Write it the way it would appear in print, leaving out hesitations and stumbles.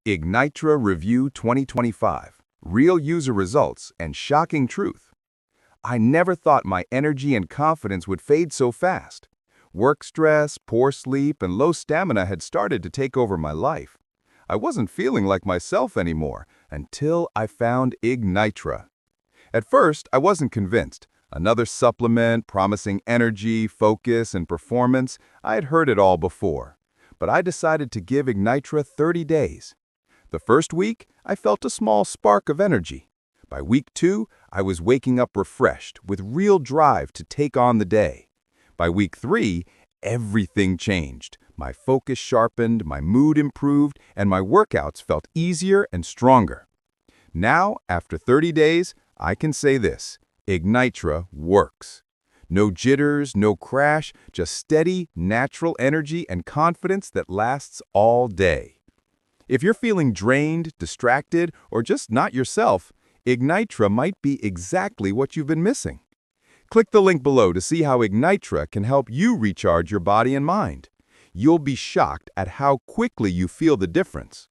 Ignitra Review 2025. Real user results and shocking truth. I never thought my energy and confidence would fade so fast. Work stress, poor sleep, and low stamina had started to take over my life. I wasn't feeling like myself anymore until I found Ignitra. At first, I wasn't convinced. Another supplement promising energy, focus, and performance. I had heard it all before. But I decided to give Ignitra 30 days. The first week, I felt a small spark of energy. By week 2, I was waking up refreshed, with real drive to take on the day. By week 3, everything changed. My focus sharpened, my mood improved, and my workouts felt easier and stronger. Now, after 30 days, I can say this: Ignitra works. No jitters, no crash, just steady, natural energy and confidence that lasts all day. If you're feeling drained, distracted, or just not yourself, Ignitra might be exactly what you've been missing. Click the link below to see how Ignitra can help you recharge your body and mind. You'll be shocked at how quickly you feel the difference.